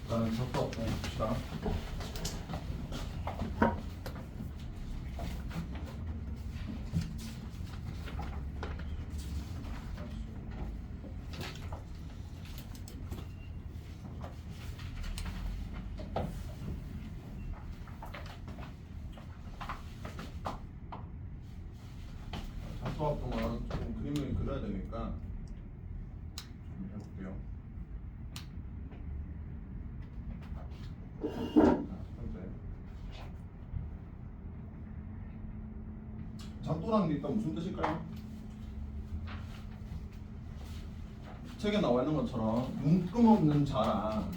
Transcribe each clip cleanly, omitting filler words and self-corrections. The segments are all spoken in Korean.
일단은 접속 봅시다. 작업 동안 조금 그림을 그려야 되니까 좀 해볼게요. 작도라는 게 일단 무슨 뜻일까요? 책에 나와 있는 것처럼 눈금 없는 자랑,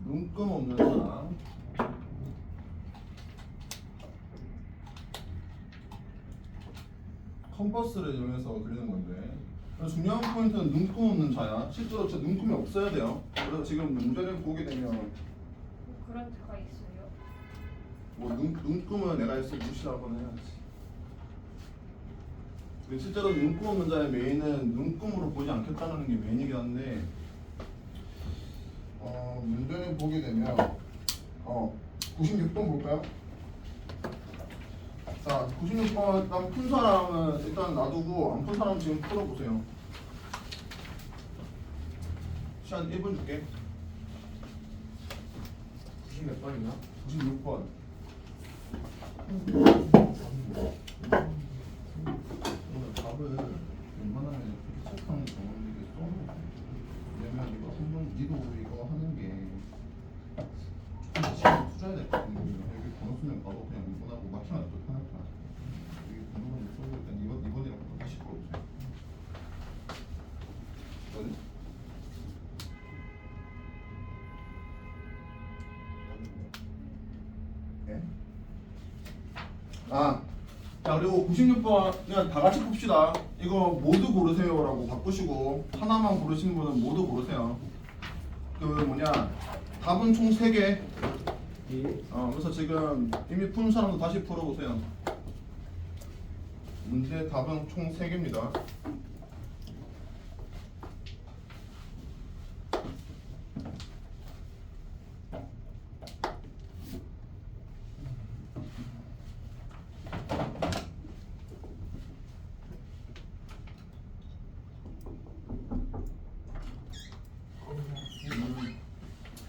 눈금 없는 자랑, 컴퍼스를 이용해서 그리는 건데, 중요한 포인트는 눈금 없는 자야. 실제로 진짜 눈금이 없어야 돼요. 그래서 지금 문제를 보게 되면 그런 자가 있어요? 뭐 눈금을 내가 있어 무시하거나 해야지. 근데 실제로 눈금 없는 자의 메인은 눈금으로 보지 않겠다는 게 메인이긴 한데, 문제를 보게 되면 96번 볼까요? 자, 96번 일단 푼 사람은 일단 놔두고 안 푼 사람 지금 풀어보세요. 시간 1분 줄게. 90 몇 번이나? 96번. 오늘 답을 웬만하면 이렇게 체크하는 경험들이 써놓고, 왜냐면 이거 한번 니도 이거 하는 게 시간 투자해야 될 것 같거든요. 여기 번호 쓰면 바로 그냥 이번하고 맞추면 또 편하잖아. 여기 번호를 써고 일단 이번이랑 다시 풀어보세요. 네? 자, 그리고 96번 그냥 다 같이 봅시다. 이거 모두 고르세요라고 바꾸시고 하나만 고르신 분은 모두 고르세요. 그 뭐냐, 답은 총 3개. 그래서 지금 이미 푼 사람도 다시 풀어보세요. 문제 답은 총 3개입니다.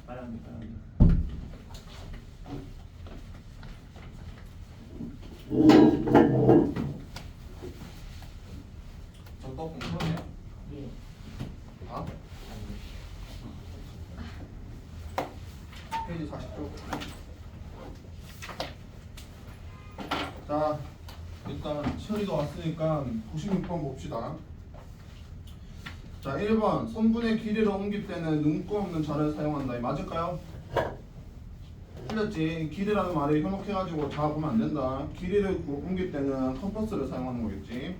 빨간데. 저또 공부하네요. 예. 아? 페이지 40쪽. 자, 일단 처리가 왔으니까 96번 봅시다. 자, 1번 선분의 길이를 옮길 때는 눈금 없는 자를 사용한다. 맞을까요? 틀렸지. 길이라는 말이 현혹해가지고 자 보면 안 된다. 길이를 옮길 때는 컴퍼스를 사용하는 거겠지.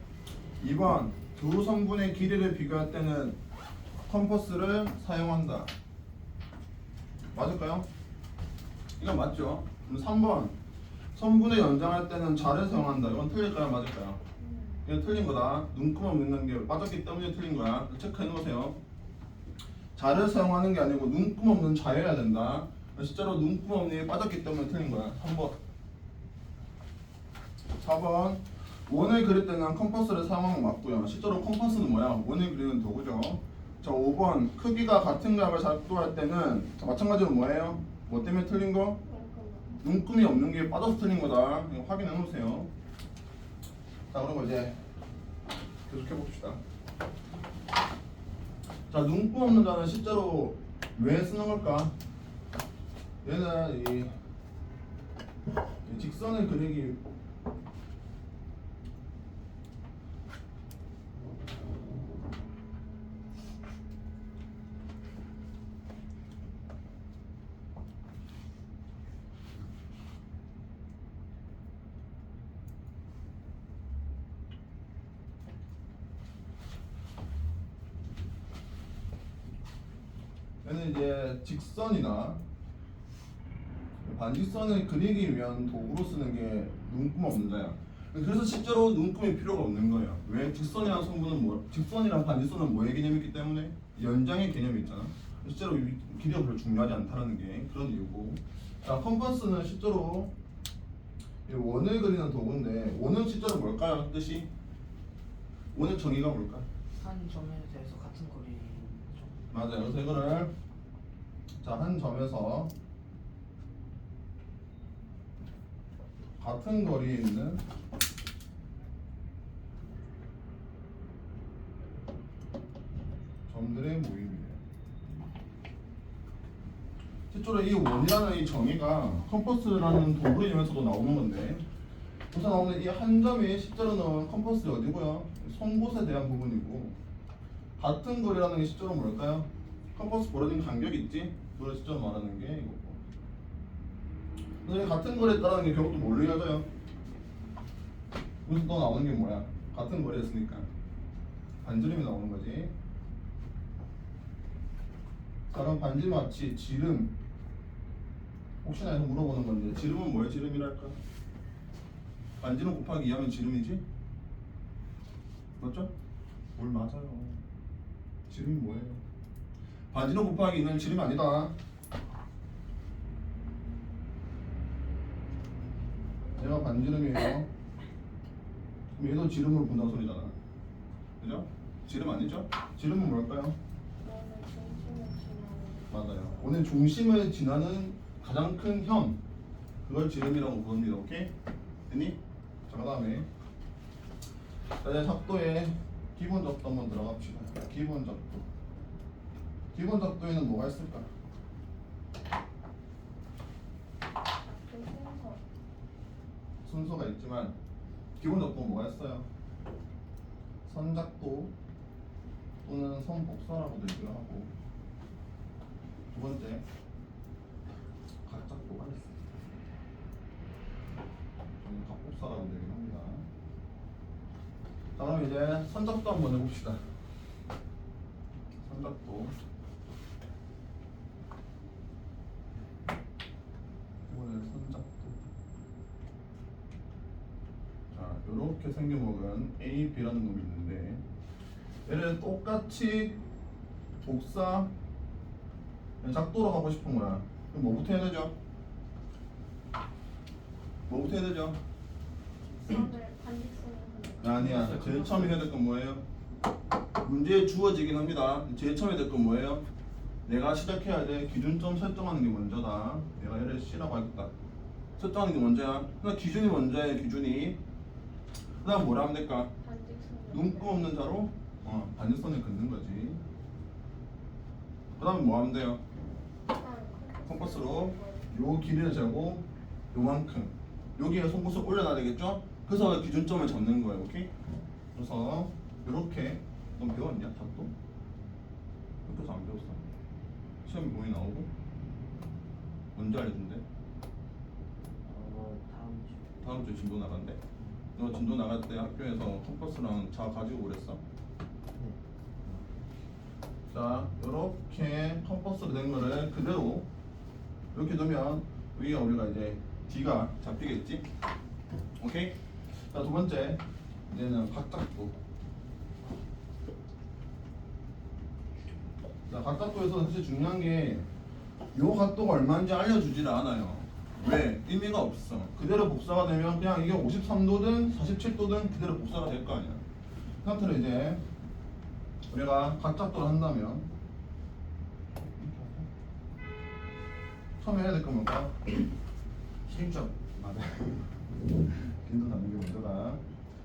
2번 두 선분의 길이를 비교할 때는 컴퍼스를 사용한다. 맞을까요? 이건 맞죠? 그럼 3번 선분의 연장할 때는 자를 사용한다. 이건 틀릴까요? 맞을까요? 이건 틀린 거다. 눈금 없는 게 빠졌기 때문에 틀린 거야. 체크해 놓으세요. 자를 사용하는 게 아니고 눈금 없는 자여야 된다. 실제로 눈금 없는 게 빠졌기 때문에 틀린 거야. 3번. 4번 원을 그릴 때는 컴퍼스를 사용하는 거 맞고요. 실제로 컴퍼스는 뭐야? 원을 그리는 도구죠. 자, 5번 크기가 같은 값을 작도할 때는 마찬가지로 뭐예요? 뭐 때문에 틀린 거? 눈금이 없는 게 빠져서 틀린 거다. 이거 확인해 놓으세요. 자, 그럼 이제 계속해 봅시다. 자, 눈금 없는 자는 실제로 왜 쓰는 걸까? 얘는 이 직선을 그리기 얘는 이제 직선이나 반직선을 그리기 위한 도구로 쓰는 게 눈금 없는 자야. 그래서 실제로 눈금이 필요가 없는 거예요. 왜? 직선이란 성분은 뭐? 직선이랑 반직선은 뭐의 개념이 있기 때문에? 연장의 개념이 있잖아. 실제로 길이가 별로 중요하지 않다는 게 그런 이유고. 자, 컴퍼스는 실제로 이 원을 그리는 도구인데 원은 실제로 뭘까요? 뜻이? 원의 정의가 뭘까? 한 점에 대해서 같은 거리죠. 맞아요. 그래서 이거를 자, 한 점에서 같은 거리에 있는 점들의 모임이에요. 실제로 이 원이라는 이 정의가 컴퍼스라는 도구를 이용해서도 나오는 건데 여기서 나오는 이 한 점이 실제로는 컴퍼스의 어디고요? 송곳에 대한 부분이고 같은 거리라는 게 실제로 뭘까요? 컴퍼스 벌어진 간격이 있지? 그걸 실제로 말하는 게 이거고. 근데 같은 거리에 따르는 게 결국 또 뭘로 이어져요? 여기서 또 나오는 게 뭐야? 같은 거리였으니까 반지름이 나오는 거지. 자, 그럼 반지름 마치 지름 혹시나 해서 물어보는 건데 지름은 뭐야? 지름이랄까? 반지름 곱하기 2하면 지름이지? 맞죠? 뭘 맞아요. 지름이 뭐예요? 반지름 곱하기 2는 지름이 아니다. 얘가 반지름이에요. 그럼 얘도 지름으로 본다는 소리잖아. 그죠? 지름 아니죠? 지름은 뭘까요? 맞아요. 오늘 중심을 지나는 가장 큰 형 그걸 지름이라고 부릅니다. 오케이? 됐니? 자, 그 다음에 이제 작도의 기본 작도 한번 들어갑시다. 기본 작도. 기본 작도에는 뭐가 있을까? 순서가 있지만 기본 작도는 뭐가 있어요? 선작도 또는 선복사라고도 얘기를 하고 두 번째 각작도가 있어요. 저는 각복사라고 얘기를 합니다. 자, 그럼 이제 선작도 한번 해봅시다. 선작도 이번에 선작도. 자, 이렇게 생긴 목은 A, B라는 놈이 있는데 얘를 똑같이 복사 작도로 가고 싶은 거야. 그럼 뭐부터 해야 되죠? 뭐부터 해야 되죠? 아니야. 제일 처음에 해야 될 건 뭐예요? 문제에 주어지긴 합니다. 제일 처음에 될 건 뭐예요? 내가 시작해야 돼. 기준점 설정하는 게 먼저다. 내가 얘를 C라고 하겠다. 설정하는 게 먼저야. 그러니까 기준이 먼저야. 기준이. 그 다음 뭐라 하면 될까? 눈금 없는 자로 반지선을 긋는 거지. 그 다음에 뭐 하면 돼요? 컴퍼스로 요 길이를 재고 요만큼 여기에 송곳을 올려놔야 되겠죠? 그래서 기준점을 잡는 거예요. 오케이? 그래서 요렇게 넌 배웠냐? 작도? 학교에서 안 배웠어? 시험에 뭐이 나오고? 언제 알려준대? 다음 주에 진도 나간대? 너 진도 나갈 때 학교에서 컴퍼스랑 자 가지고 오랬어? 자, 요렇게 컴퍼스로 된 거를 그대로 이렇게 두면 여기가 우리가 이제 D가 잡히겠지? 오케이? 자, 두 번째 이제는 각작도. 자, 각작도에서 사실 중요한 게 요 각도가 얼마인지 알려주지를 않아요. 왜? 의미가 없어. 그대로 복사가 되면 그냥 이게 53도든 47도든 그대로 복사가 될 거 아니야. 그 상태로 이제 우리가 각작도를 한다면 처음에 해야 될 건 뭘까? 실점. 맞아. 긴도 잡는 게 먼저다.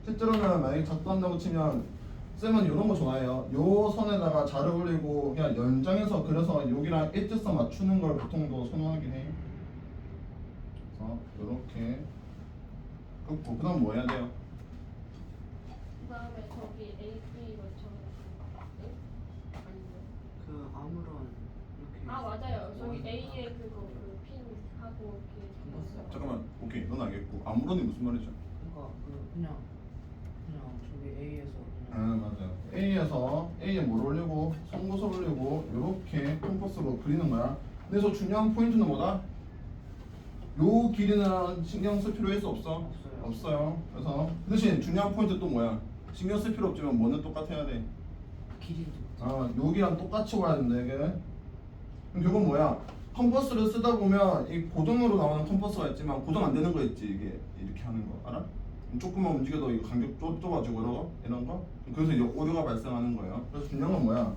실제로는 만약에 작도한다고 치면 쌤은 이런 거 좋아해요. 요 선에다가 자를 올리고 그냥 연장해서 그려서 여기랑 일직선 맞추는 걸 보통 더 선호하긴 해. 그래서 이렇게 긋고 그다음 뭐 해야 돼요? 그다음에 저기 A, B 것처럼 아니요. 그 아무런 이렇게. 아 맞아요. 저기 A에 그거 핀 하고 이렇게. 잠깐만. 오케이. 넌 알겠고 아무런이 무슨 말이죠? 그러니까 그냥 저기 A에서 아 맞아요. A에서 A에 뭘 올리고 송곳을 올리고 이렇게 컴퍼스로 그리는 거야. 근데 저 중요한 포인트는 뭐다? 요 길이는 신경 쓸 필요 있어 없어? 없어요. 없어요. 그래서 그 대신 중요한 포인트 또 뭐야? 신경 쓸 필요 없지만 뭐는 똑같아야 돼? 길이도. 여기랑 똑같이 와야 된다 이게. 그럼 결국 뭐야? 컴퍼스를 쓰다 보면 이 고정으로 나오는 컴퍼스가 있지만 고정 안 되는 거 있지. 이게 이렇게 하는 거 알아? 조금만 움직여도 이거 간격 좁아지고 이런 거 그래서 이제 오류가 발생하는 거예요. 그래서 중요한 건 뭐야?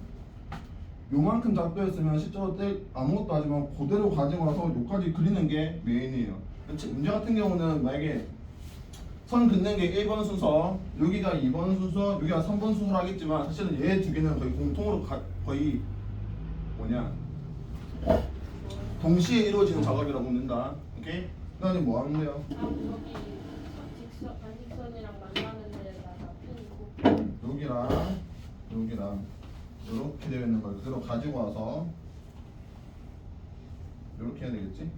요만큼 작도였으면 실제로 아무것도 하지만 그대로 가지고 와서 여기까지 그리는 게 메인이에요. 문제 같은 경우는 만약에 선 긋는 게 1번 순서, 여기가 2번 순서, 여기가 3번 순서로 하겠지만 사실은 얘 두 개는 거의 공통으로 거의 뭐냐 동시에 이루어지는 작업이라고 묻는다. 오케이? 그 다음에 뭐 하면 돼요? 직선 반직선이랑 만나는 데다가 핀 꽂고. 여기랑 이렇게 되어 있는 걸 그대로 가지고 와서 이렇게 해야 되겠지?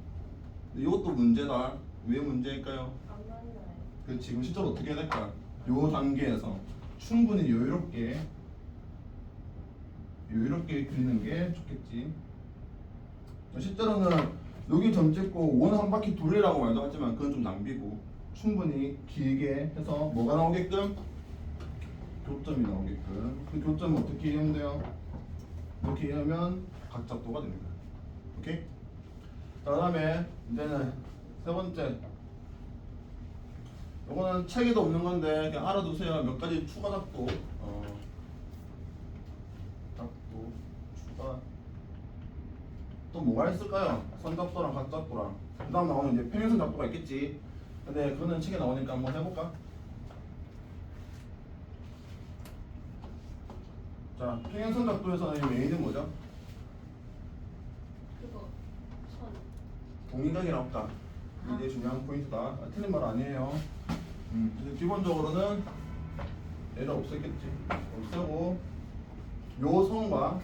근데 이것도 문제다. 왜 문제일까요? 안 만나요. 그 지금 실제로 어떻게 해야 될까? 요 단계에서 충분히 여유롭게 그리는 게 좋겠지. 실제로는 여기 점 찍고 원 한 바퀴 돌리라고 말도 하지만 그건 좀 낭비고 충분히 길게 해서 뭐가 나오게끔? 교점이 나오게끔. 그 교점은 어떻게 이해하면 돼요? 이렇게 이해하면 각작도가 됩니다. 오케이? 자, 그 다음에 이제는 세 번째. 이거는 책에도 없는 건데 그냥 알아두세요. 몇 가지 추가 작도. 작도 추가. 또 뭐가 있을까요? 선작도랑 각작도랑. 그 다음 나오는 이제 평행선 작도가 있겠지. 근데 그거는 책에 나오니까 한번 해볼까? 자, 평행선 작도에서는 메인은 뭐죠? 그거 선. 동일각이라고 했다. 이게 중요한 포인트다. 틀린 말 아니에요. 그래서 기본적으로는 얘를 없앴겠지. 없애고 요 선과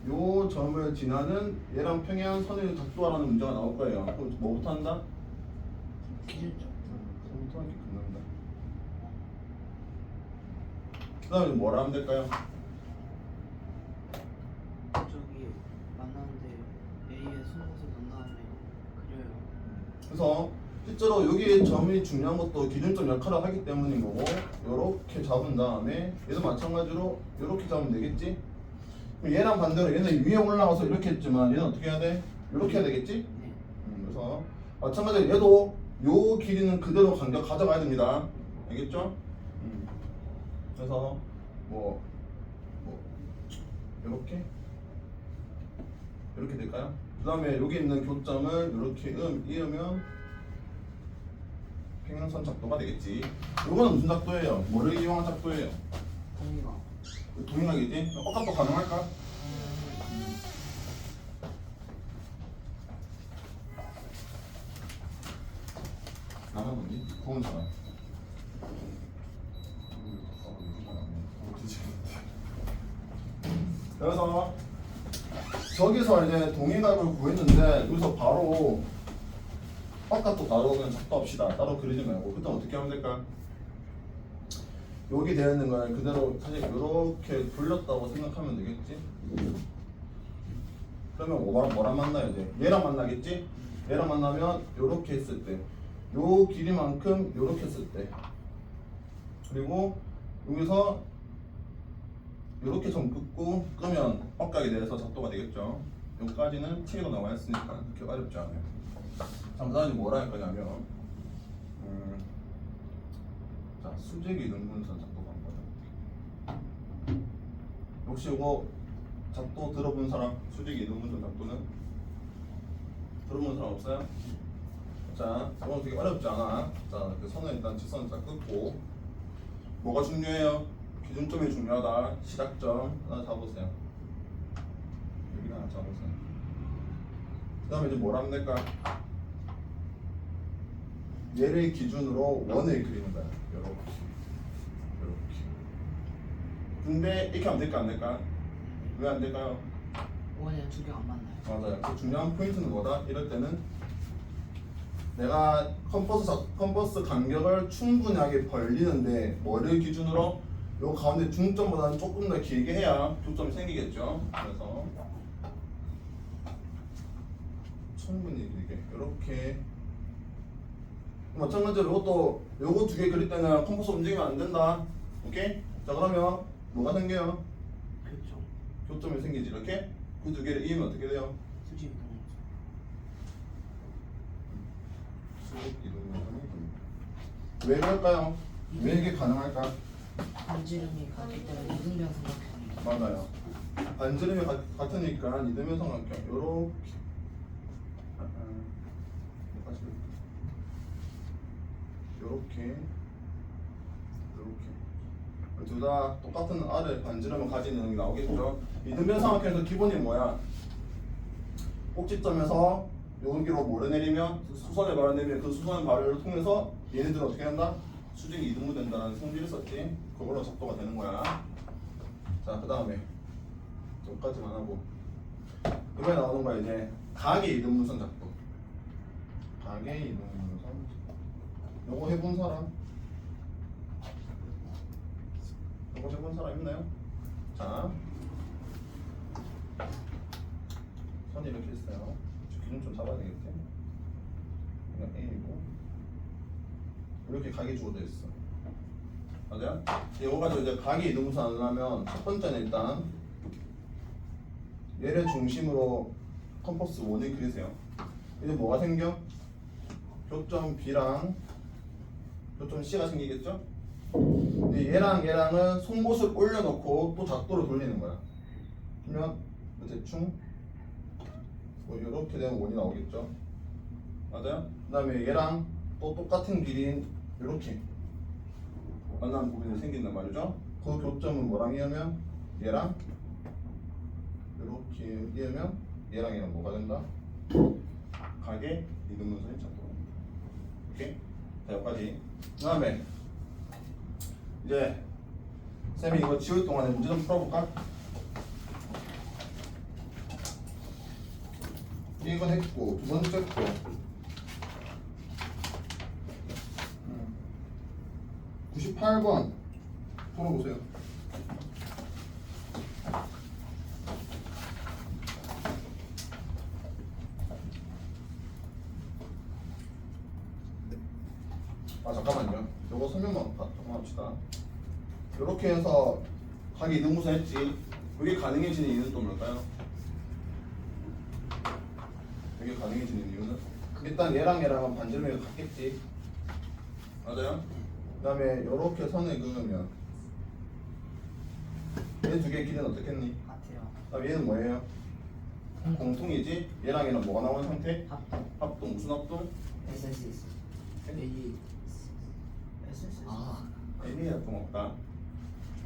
요 점을 지나는 얘랑 평행 선의 각도하라는 문제가 나올 거예요. 그럼 뭐부터 한다? 기준점. 선부터 이렇게 긋는다. 그 다음에 뭐라 하면 될까요? 저기 만나는데 A에 순서서 넣은 다음에 그려요. 그래서 실제로 여기 점이 중요한 것도 기준점 역할을 하기 때문인 거고 요렇게 잡은 다음에 얘도 마찬가지로 요렇게 잡으면 되겠지? 그럼 얘랑 반대로 얘는 위에 올라가서 이렇게 했지만 얘는 어떻게 해야 돼? 요렇게 해야 되겠지? 네. 그래서 마찬가지로 얘도 요 길이는 그대로 간격 가져가야 됩니다. 알겠죠? 그래서 뭐 요렇게 될까요? 그 다음에 여기 있는 교점을 이렇게 이으면 평행선 작도가 되겠지. 요거는 무슨 작도예요? 뭐를 이용한 작도예요? 동의가. 동일하겠지? 똑같도 가능할까? 나만 뭐니? 더운 사람. 그래서 저기서 이제 동일각을 구했는데 여기서 바로 바깥도 따로 그냥 작도합시다. 따로 그리지 말고 그때 어떻게 하면 될까? 여기 되어 있는 걸 그대로 사실 이렇게 돌렸다고 생각하면 되겠지? 그러면 뭐랑 만나야 돼? 얘랑 만나겠지? 얘랑 만나면 이렇게 했을 때 요 길이만큼 이렇게 했을 때 그리고 여기서 이렇게 점 긋고 끄면 엇각이 돼서 작도가 되겠죠. 여기까지는 책에도 나와 있으니까 그렇게 어렵지 않아요. 자, 그다음에 뭐라 할 거냐면 자, 수직이 능분선 작도가 한거든. 혹시 이거 작도 들어본 사람? 수직이 능분선 작도는? 들어본 사람 없어요? 자, 이건 되게 어렵지 않아. 자, 그 선을 일단 직선을 딱 긋고 뭐가 중요해요? 기준점이 중요하다. 시작점 하나 잡으세요. 여기 하나 잡으세요. 그 다음에 이제 뭘 하면 될까? 얘를 기준으로 원을 그리는 거야. 이렇게. 근데 이렇게 하면 될까 안 될까? 왜 안 될까요? 원이랑 두 개가 안 만나요. 맞아요. 그 중요한 포인트는 뭐다? 이럴 때는 내가 컴퍼스 간격을 충분하게 벌리는데 뭐를 기준으로? 요 가운데 중점보다는 조금 더 길게 해야 교점이 생기겠죠. 그래서 충분히 길게 이렇게. 마찬가지로 이것도 요거 두 개 그릴 때는 컴퍼스 움직이면 안 된다. 오케이? 자, 그러면 뭐가 생겨요? 교점. 교점이 생기지. 이렇게 그 두 개를 이으면 어떻게 돼요? 수직 수직 이동면선이 됩니다. 왜 그럴까요? 왜 이게 가능할까? 반지름이 같기 때문에 이등변 삼각형이 맞아요. 반지름이 같으니까 이등변 삼각형 요렇게 요렇게 둘 다 똑같은 R의 반지름을 가지는 게 나오겠죠. 이등변 삼각형에서 기본이 뭐야? 꼭지점에서 여기로 몰아내리면 수선의 발을 내리면 그 수선의 발을 통해서 얘네들은 어떻게 한다? 수직이 이등분 된다는 성질을 썼지. 그걸로 작도가 되는 거야. 자, 그 다음에 여기까지만 하고 이번에 나오는 거야 이제 각의 이등분선 작도. 각의 이등분선. 요거 해본 사람? 요거 해본 사람 있나요? 자, 선이 이렇게 있어요. 기준 좀 잡아야 되겠지? 그냥 A이고 이렇게 각이 주어져 있어. 맞아요? 이거 가지고 이제 각이 이등분선 하려면 첫 번째는 일단 얘를 중심으로 컴퍼스 원을 그리세요. 이제 뭐가 생겨? 교점 B랑 교점 C가 생기겠죠? 근데 얘랑 얘랑은 송곳을 올려놓고 또 작도를 돌리는 거야. 그러면 대충 뭐 이렇게 되면 원이 나오겠죠? 맞아요? 그 다음에 얘랑 또 똑같은 길이인 이렇게 만나는 부분이 생긴단 말이죠? 그 교점은 뭐랑 이으면 얘랑 이렇게 이으면 얘랑 얘랑 뭐가 된다? 각의 이등분선이 작도가 됩니다. 오케이? 자, 여기까지. 그 다음에 이제 쌤이 이거 지울 동안에 문제 좀 풀어볼까? 이건 했고 두 번째 거 98번 풀어보세요. 아 잠깐만요. 요거 설명만 합시다. 이렇게 해서 각이 이등분선 했지. 이게 가능해지는 이유는 또 뭘까요? 이게 가능해지는 이유는 일단 얘랑 얘랑은 반지름이 같겠지. 맞아요? 그 다음에 이렇게 선을 그으면 얘 두 개의 길이는 어떻겠니? 같아요. 그다음에 얘는 뭐예요? 공통이지? 얘랑 얘는 뭐가 나오는 상태? 합동 합동. 무슨 합동? SSS A SSS N이 합동 없다.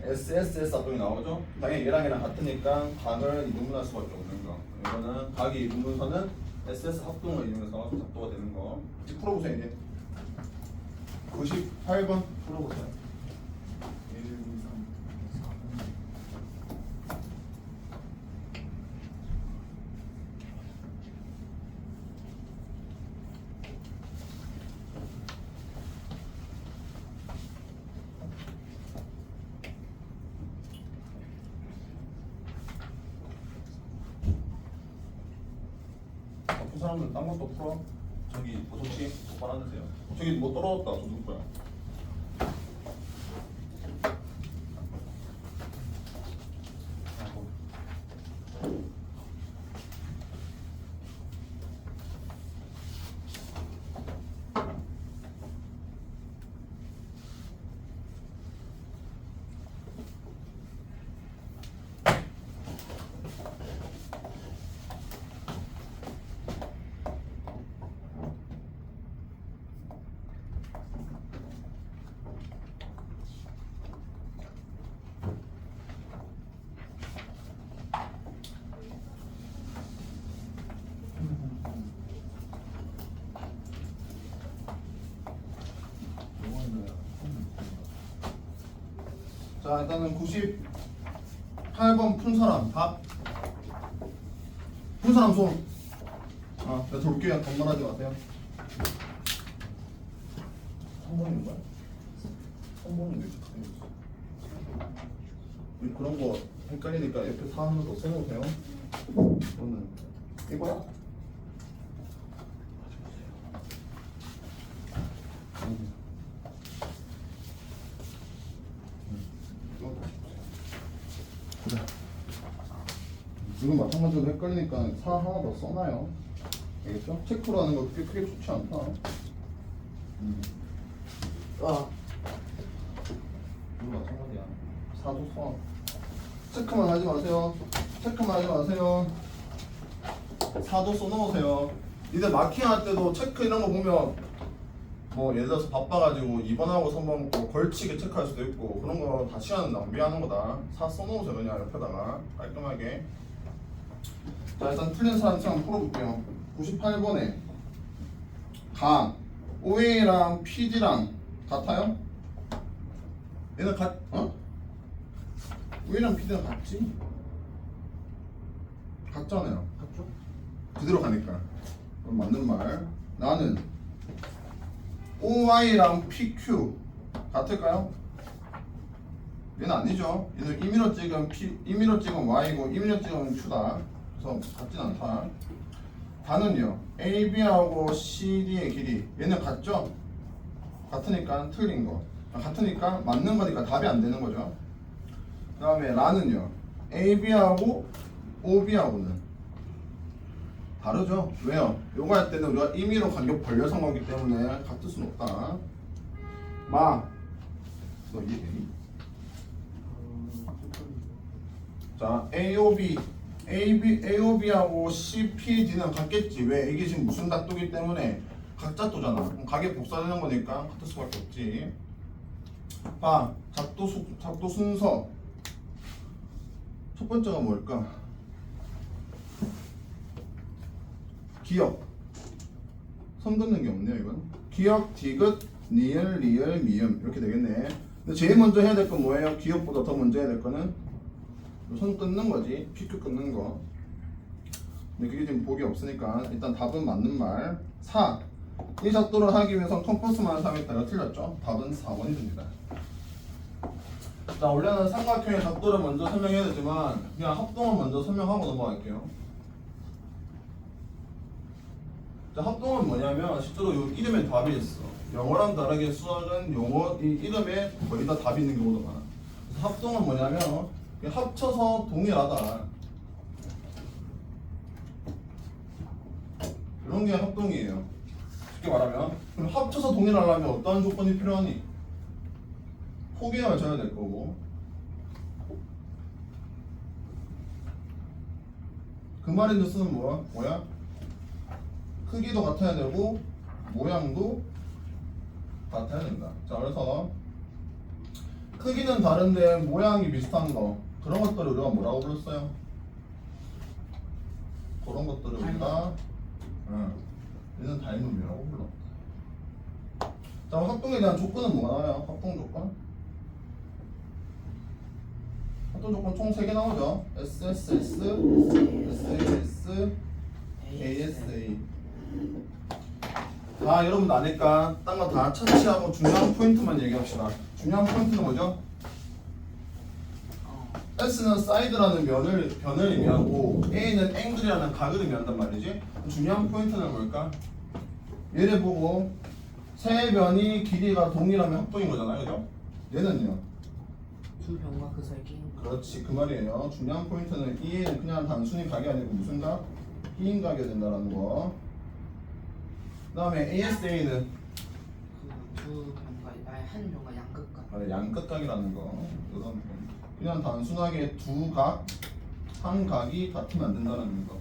SSS 합동이 나오죠? 당연히 얘랑 얘랑 같으니까 각을 이등분할 수밖에 없는 거. 이거는 각이 이등분선은 SS 합동을 이용해서 작도가 되는 거. 이제 풀어보세요 이제. 98번 풀어보세요. 1, 2, 3, 4번 그 사람은 딴 것도 풀어. 저기 보석씨 똑바로 앉으세요. 저기 뭐 떨어졌다. 저 누구 거야? 자, 일단은 98번 푼 사람 답. 푼 사람 손. 내가 돌게요. 건만하지 마세요. 3번인 거야? 3번은 왜 이렇게 생겼어? 그런 거 헷갈리니까 옆에 4하면서 써놓으세요. 이거는 이거야? 그래. 지금 마찬가지로 헷갈리니까 사 하나 더 써놔요. 알겠죠? 체크로 하는 거 그렇게 크게 좋지 않다. 아 이거 마찬가지야. 사도 써. 체크만 하지 마세요. 체크만 하지 마세요. 사도 써놓으세요. 니들 마킹할 때도 체크 이런 거 보면 뭐 예를 들어서 바빠가지고 2번하고 3번 뭐 걸치게 체크할 수도 있고 그런 거 다 시간 낭비하는 거다. 사 써놓으세요. 그냥 옆에다가 깔끔하게. 자 일단 틀린 사람 한번 풀어볼게요. 98번에 가 OA랑 PD랑 같아요? 얘는 OA랑 PD랑 같지? 같잖아요. 맞죠? 그대로 가니까. 그럼 맞는 말. 나는 OY랑 PQ 같을까요? 얘는 아니죠. 얘는 임의로 찍은 Y고 임의로 찍은 Q다. 그래서 같진 않다. 다는요. AB하고 CD의 길이 얘는 같죠? 같으니까 틀린 거. 같으니까 맞는 거니까 답이 안 되는 거죠. 그 다음에 라는요. AB하고 OB하고는 다르죠? 왜요? 요거 할 때는 우리가 임의로 간격 벌려서 한 거기 때문에 같을 수는 없다. 너 이해되니? 자, AOB하고 CPD는 같겠지. 왜? 이게 지금 무슨 닭도기 때문에 각자도잖아. 그럼 가격 복사되는 거니까 같을 수밖에 없지. 작도 순서. 첫 번째가 뭘까? 기억. 선 긋는 게 없네요, 이건. 기억, 디귿, 니을, 리을, 미음 이렇게 되겠네. 근데 제일 먼저 해야 될 건 뭐예요? 기억보다 더 먼저 해야 될 거는 선 끊는 거지. PQ 끊는 거. 근데 그게 지금 복이 없으니까 일단 답은 맞는 말. 4. 이 작도를 하기 위해선 컴퍼스만 사용했다가 틀렸죠. 답은 4번이 됩니다. 자, 원래는 삼각형의 각도를 먼저 설명해야 되지만 그냥 합동을 먼저 설명하고 넘어갈게요. 자, 합동은 뭐냐면 실제로 이 이름에 답이 있어. 영어랑 다르게 수학은 용어 이 이름에 거의 다 답이 있는 경우도 많아. 그래서 합동은 뭐냐면 합쳐서 동일하다. 이런 게 합동이에요. 쉽게 말하면 그럼 합쳐서 동일하려면 어떠한 조건이 필요하니? 폭이 맞춰야 될 거고 그 말인 뉴스는 뭐야? 크기도 같아야 되고 모양도 같아야 된다. 자, 그래서 크기는 다른데 모양이 비슷한 거 그런 것들을 우리가 뭐라고 불렀어요? 그런 것들을 우리가 얘는 닮음이라고 불러. 자, 합동에 대한 조건은 뭐가 나와요? 합동 조건? 합동 조건 총 3개 나오죠? SSS, SAS, ASA. 다 여러분도 아니까 딴 거 다 차치하고 중요한 포인트만 얘기합시다. 중요한 포인트는 뭐죠? S는 사이드라는 변을 의미하고 A는 앵글이라는 각을 의미한단 말이지. 중요한 포인트는 뭘까? 얘를 보고 세 변이 길이가 동일하면 합동인 거잖아요, 그죠? 얘는요? 두 변과 그 사이 끼는 거. 그렇지, 그 말이에요. 중요한 포인트는 E는 그냥 단순히 각이 아니고 무슨 각? 끼인 각이 된다라는 거. 그 다음에 ASA는 두 변과 아예 한 변과 양극각. 양끝각이라는 거. 그냥 단순하게 두 각, 한 각이 같으면 안 된다는 거.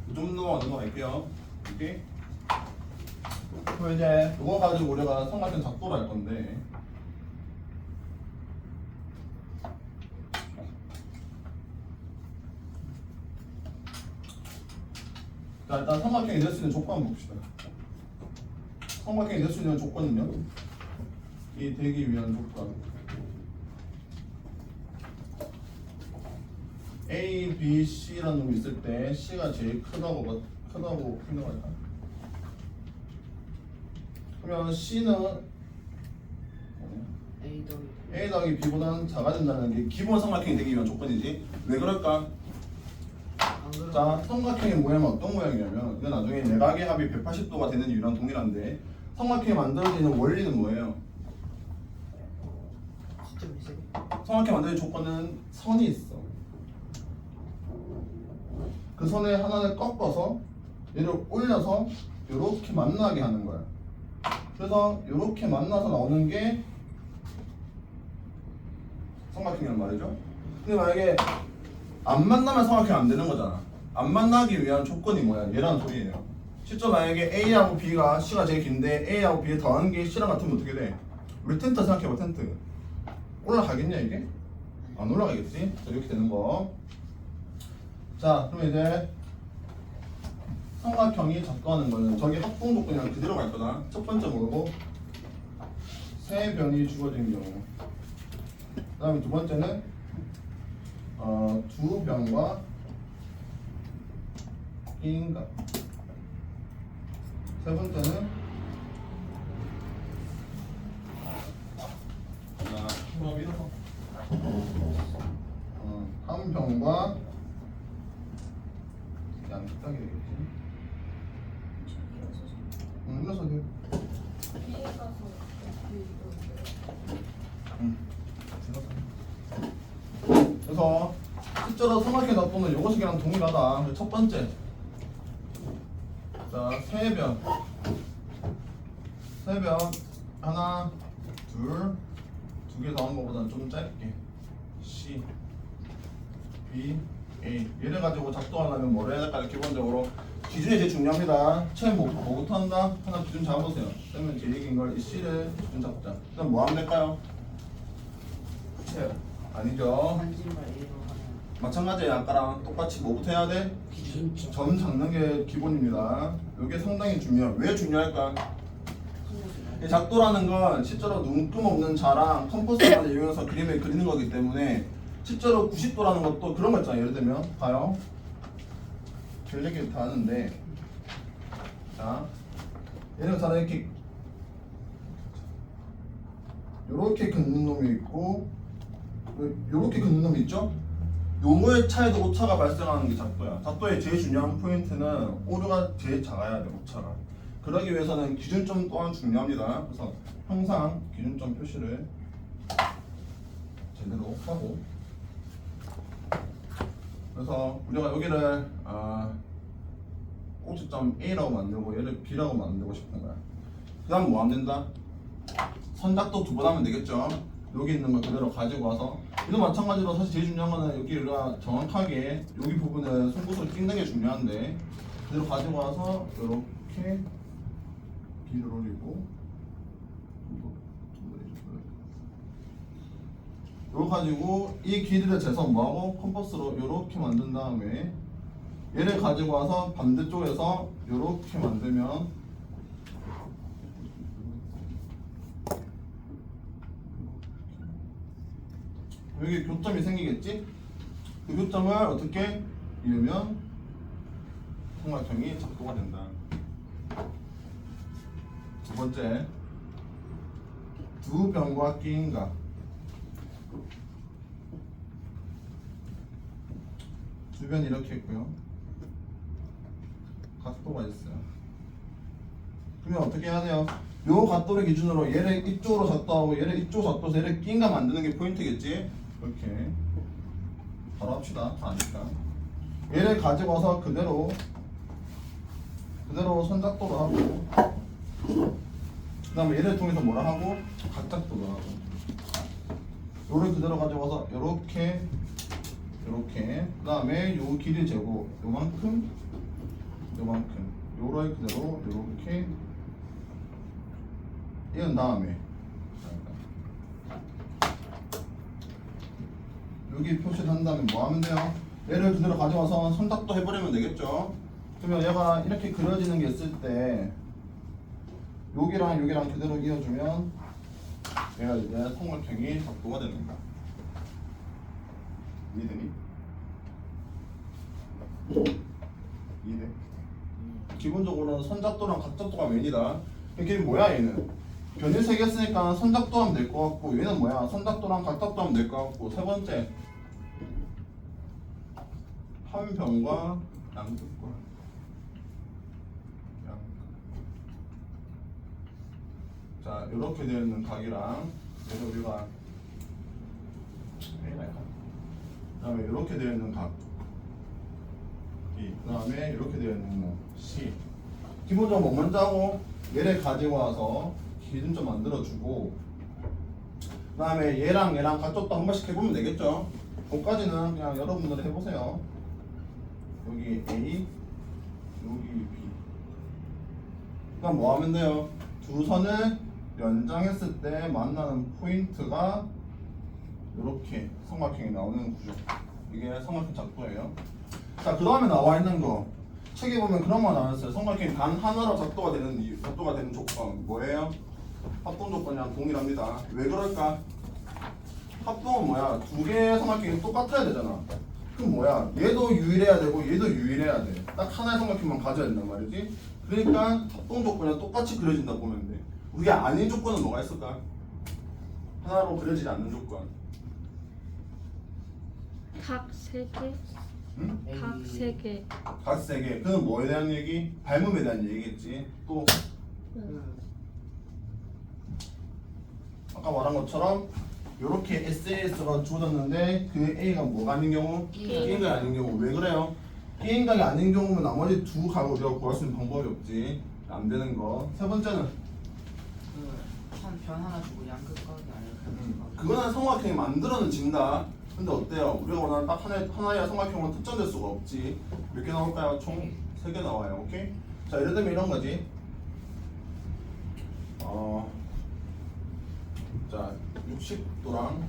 이 정도만 넘어갈게요. 오케이? 그럼 이제 이거 가지고 우리가 삼각형 작도를 할 건데. 자, 일단 삼각형이 될 수 있는 조건 한번 봅시다. 삼각형이 될 수 있는 조건은요? 이 되기 위한 조건. A, B, C라는 놈이 있을 때 C가 제일 크다고 생각할까? 그러면 C는 A 더하기 B보다는 작아야 된다는 게 기본 삼각형이 되기 위한 조건이지. 왜 그럴까? 자, 삼각형의 모양은 어떤 모양이냐면 이건 나중에 내각의 합이 180도가 되는 이유랑 동일한데 삼각형이 만들어지는 원리는 뭐예요? 삼각형 만드는 조건은 선이 있어. 그 선의 하나를 꺾어서 얘를 올려서 이렇게 만나게 하는 거야. 그래서 이렇게 만나서 나오는 게 삼각형이란 말이죠. 근데 만약에 안 만나면 삼각형 안 되는 거잖아. 안 만나기 위한 조건이 뭐야? 얘라는 소리예요. 실제 만약에 A하고 B가 C가 제일 긴데 A하고 B에 더하는 게 C랑 같으면 어떻게 돼? 우리 텐트 생각해봐. 텐트 올라가겠냐 이게? 안 올라가겠지? 자, 이렇게 되는 거. 자, 그럼 이제 삼각형이 작동하는 거는 저기 합동 조건이랑 그대로 갈 거다. 첫 번째 뭐고? 세 변이 주어진 경우. 그 다음에 두 번째는 두 변과 인가. 세 번째는 한 변과 양식당이 되겠지. 일어서 돼. 뒤에 가서 그래서 실제로 삼각형 작동은 요것이랑 동일하다. 첫 번째, 자 세변 하나, 둘, 두 개 더한 것보다는 좀 짧게 C, B, A 얘를 가지고 작동하려면 뭘 해야 될까요? 기본적으로 기준이 제일 중요합니다. 처음 뭐부터 한다? 하나 기준 잡아보세요. 그러면 제일 이긴 걸 이 C를 기준 잡자. 그럼 뭐 하면 될까요? 아니죠. 한진말 A로 하면 마찬가지예요. 아까랑 똑같이 뭐부터 해야 돼? 기준점. 점 잡는 게 기본입니다. 이게 상당히 중요해요. 왜 중요할까? 이 작도라는 건 실제로 눈금 없는 자랑 컴포스만을 이용해서 그림을 그리는 거기 때문에 실제로 90도라는 것도 그런 거 있잖아요. 예를 들면 봐요. 별 얘기를 다 하는데 자 얘는 자 이렇게 긋는 놈이 있고 이렇게 긋는 놈이 있죠? 요거의 차에도 오차가 발생하는 게 작도야. 작도의 제일 중요한 포인트는 오류가 제일 작아야 돼. 오차가. 그러기 위해서는 기준점 또한 중요합니다. 그래서 항상 기준점 표시를 제대로 하고, 그래서 우리가 여기를 꼭지점 A라고 만들고 얘를 B라고 만들고 싶은 거야. 그 다음 뭐 하면 된다? 선작도 두 번 하면 되겠죠. 여기 있는 걸 그대로 가지고 와서, 이도 마찬가지로 사실 제일 중요한 거는 여기가 정확하게 여기 부분을 송곳으로 찍는 게 중요한데, 그대로 가지고 와서 이렇게 B를 올리고 이거 가지고 이 길이를 재서 뭐하고 컴퍼스로 이렇게 만든 다음에 얘를 가지고 와서 반대쪽에서 이렇게 만들면 여기 교점이 생기겠지? 그 교점을 어떻게 이으면 삼각형이 작도가 된다. 두 번째, 두 변과 끼인가. 주변이 이렇게 있고요. 각도가 있어요. 그러면 어떻게 해야 돼요? 요 각도를 기준으로 얘를 이쪽으로 작도하고 얘를 이쪽으로 작도해서 얘를 끼인가 만드는 게 포인트겠지? 이렇게 바로 합시다. 다 아니까. 얘를 가지고 와서 그대로 선작도로 하고, 그 다음에 얘를 통해서 뭐라 하고? 각작도로 하고, 요를 그대로 가지고 와서 요렇게 그 다음에 요 길이 재고 요만큼 요를 그대로 요렇게 이은 다음에 여기 표시를 한 다음에 뭐 하면 돼요? 얘를 그대로 가져와서 선작도 해버리면 되겠죠. 그러면 얘가 이렇게 그려지는 게 있을 때 여기랑 그대로 이어주면 얘가 이제 삼각형이 작도가 되는 거야. 이해되니? 이해돼? 기본적으로는 선작도랑 각작도가 왼이다. 이게 뭐야 얘는? 변이 세 개 쓰니까 선작도 하면 될 것 같고, 얘는 뭐야? 선작도랑 각작도 하면 될 것 같고, 세 번째 한 변과 양극과 자 이렇게 되어 있는 각이랑, 그래서 우리가 그 다음에 이렇게 되어 있는 각 이 그 다음에 이렇게 되어 있는 거 C. 기본적으로 뭐 먼저 하고 얘를 가지고 와서 기준점 만들어주고 그 다음에 얘랑 가쪽도 한 번씩 해보면 되겠죠. 거기까지는 그냥 여러분들 해보세요. 여기 A, 여기 B. 그럼 뭐 하면 돼요? 두 선을 연장했을 때 만나는 포인트가 이렇게 삼각형이 나오는 구조. 이게 삼각형 작도예요. 자, 그 다음에 나와 있는 거 책에 보면 그런 거 나왔어요. 삼각형이 단 하나로 작도가 되는 이유, 작도가 되는 조건 뭐예요? 합동 조건이랑 동일합니다. 왜 그럴까? 합동은 뭐야? 두 개의 삼각형이 똑같아야 되잖아. 그럼 뭐야? 얘도 유일해야 되고 얘도 유일해야 돼. 딱 하나의 삼각형만 가져야 된단 말이지. 그러니까 합동 조건이랑 똑같이 그려진다 보면 돼. 그게 아닌 조건은 뭐가 있을까? 하나로 그려지지 않는 조건. 각 3개? 응? 각 3개. 각 세 개. 그는 뭐에 대한 얘기? 밟음에 대한 얘기겠지. 또 아까 말한 것처럼 이렇게 SAS가 주어졌는데 그 A가 뭐가 아닌 경우? B인각이 아닌 경우. 왜 그래요? B인각이 아닌 경우면 나머지 두 각을 우리가 구할 수 있는 방법이 없지. 안 되는 거. 세 번째는 그변 하나 주고 양극각이 아니라 그거는 삼각형이 만들어진다. 근데 어때요? 우리가 원하는 딱 하나의 삼각형은 특정될 수가 없지. 몇 개 나올까요? 총 3개 나와요. 오케이? 자, 예를 들면 이런 거지. 자, 60도랑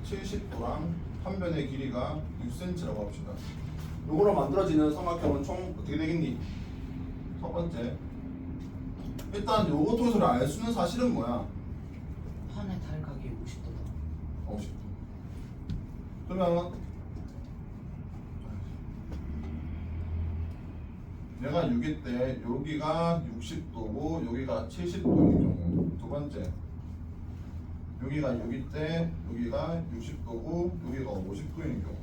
70도랑 한 변의 길이가 6cm라고 합시다. 요거로 만들어지는 삼각형은 총 어떻게 되겠니? 첫 번째. 일단 요거 통해서 알 수 있는 사실은 뭐야? 판의 달각이 50도다. 50도. 그러면 얘가 6일 때 여기가 60도고 여기가 70도인 경우. 두 번째. 여기가 6일 때 여기가 60도고 여기가 50도인 경우.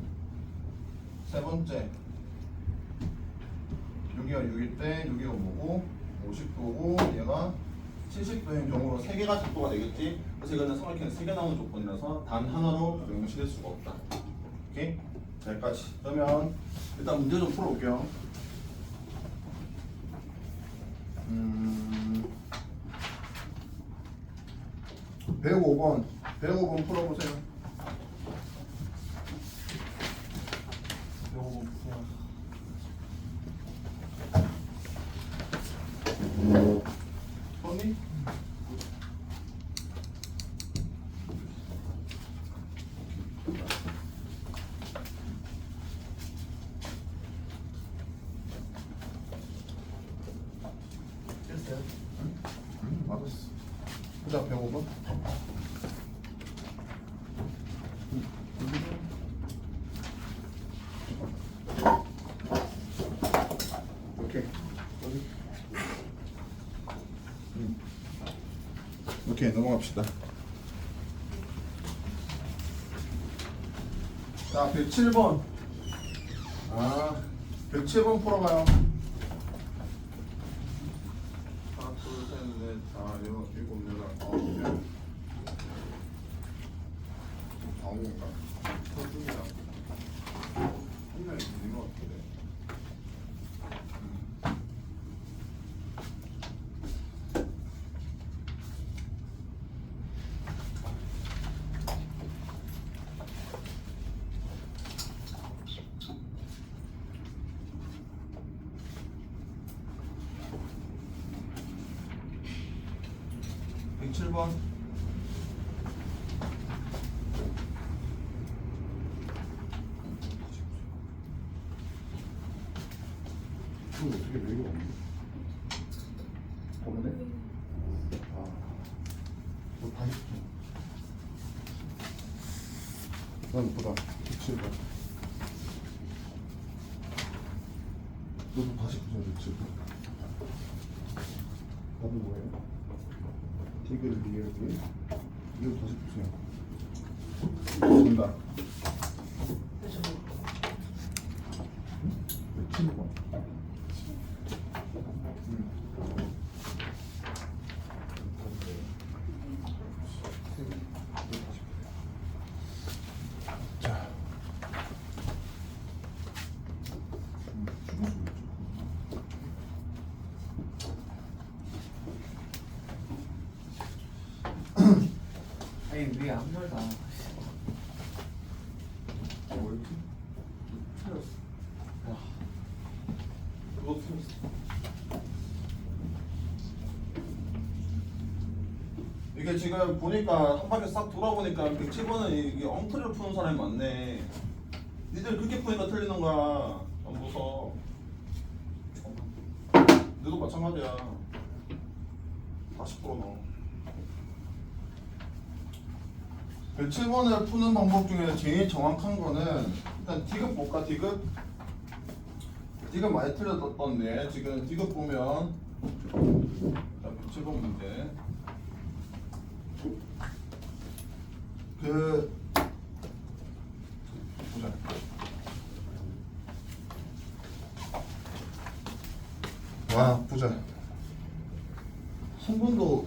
세 번째. 여기가 6일 때 여기가 뭐고 50도고 얘가 70도인 경우로 3개가 작도가 되겠지. 그래서 이거는 삼각형이 3개 나오는 조건이라서 단 하나로 명시될 수가 없다. 오케이? 자, 여기까지. 그러면 일단 문제 좀 풀어볼게요. 105번 105번 풀어보세요. 105번 푸세요. 손이? 됐어요? 응? 맞았어. 그다음 105번. 오케이. 오케이, 넘어갑시다. 자, 107번. 107번 풀어봐요. 하나, 둘, 셋, 넷, 다, 여섯, 일곱, 여덟, 아홉, 열. 아홉인가? 서준이랑 한 명이 있는 것 같은데. 음. 107번. 이거 어떻게 매기가 없네? 없네? 너 다시 붙여. 난 보다 107번. 너도 다시 붙여 107번. 나도 뭐예요? 디귿을 이해하기. 이거 다시 붙여요. 된다. 그래서 107번. 자. 아니 위에 안 멀다. 뭐였지? 틀렸어. 와. 그거 틀렸어. 이게 지금 보니까 한 바퀴 싹 돌아보니까 107번은 이게 엉터리로 푸는 사람이 많네. 니들 그렇게 푸니까 틀리는 거야. 안 보서. 너도 마찬가지야. 40% 넣어. 107번을 푸는 방법 중에 제일 정확한 거는 일단 디귿 볼까? 디귿? 디귿 많이 틀렸던데 지금 디귿 보면 자 107번 문제 그 보자. 와 보자. 한 번도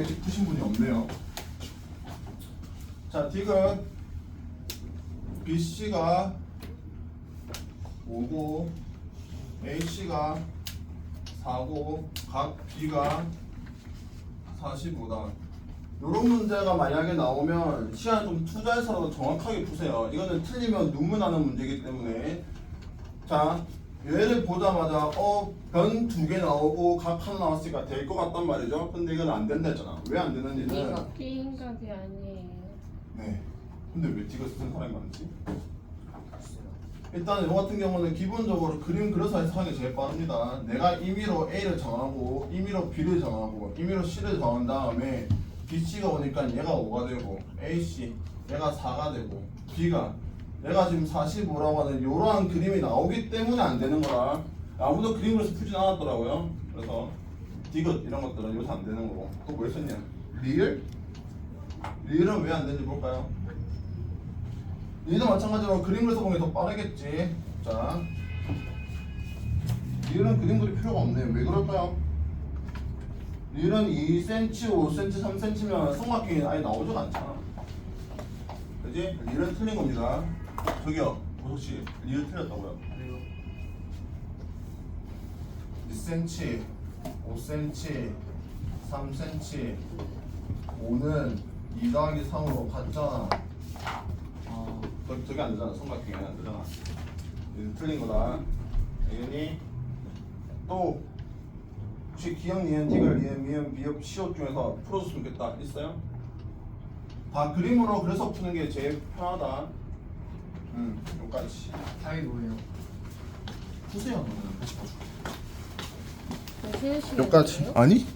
일찍 푸신 분이 없네요. 자, 디귿 BC가 5고 AC가 4고 각 B가 45다. 이런 문제가 만약에 나오면 시간 좀 투자해서라도 정확하게 푸세요. 이거는 틀리면 눈물 나는 문제이기 때문에 자 얘를 보자마자 변 2개 나오고 각 하나 나왔으니까 될 것 같단 말이죠. 근데 이건 안 된다 했잖아. 왜 안 되는지는 비인각이 아니에요. 네. 근데 왜 디귿 쓰는 사람이 많지? 일단 이거 같은 경우는 기본적으로 그림 그려서 해서 하는 게 제일 빠릅니다. 내가 임의로 A를 정하고 임의로 B를 정하고 임의로 C를 정한 다음에 BC가 오니까 얘가 5가 되고 AC 얘가 4가 되고 B가 얘가 지금 45라고 하는 이러한 그림이 나오기 때문에 안 되는 거라 아무도 그림 그려서 푸진 않았더라고요. 그래서 디귿 이런 것들은 요새 안 되는 거고 또 뭐 했었냐? 리을? 리을은 왜 안 되는지 볼까요? 리을도 마찬가지로 그림 그려서 보면 더 빠르겠지. 자, 리을은 그림 그릴 필요가 없네. 왜 그럴까요? 리을은 2cm, 5cm, 3cm면 삼각형이 아예 나오지가 않잖아. 그지? 리을은 틀린 겁니다. 저기요, 보석씨, 리을 틀렸다고요? 그래요. 2cm, 5cm, 3cm, 5는 2 더하기 3으로 같잖아. 아 저게 안 되잖아. 삼각형이 안 되잖아. 이거 틀린 거다. 알겠니? 또 혹시 기억, 니은, 디귿, 리은, 미음, 비읍, 시옷 중에서 풀어줬으면 좋겠다. 있어요? 다 그림으로 그래서 푸는 게 제일 편하다. 여기까지. 답이 뭐예요? 푸세요. 너는. 몇 시간 여기까지. 아니?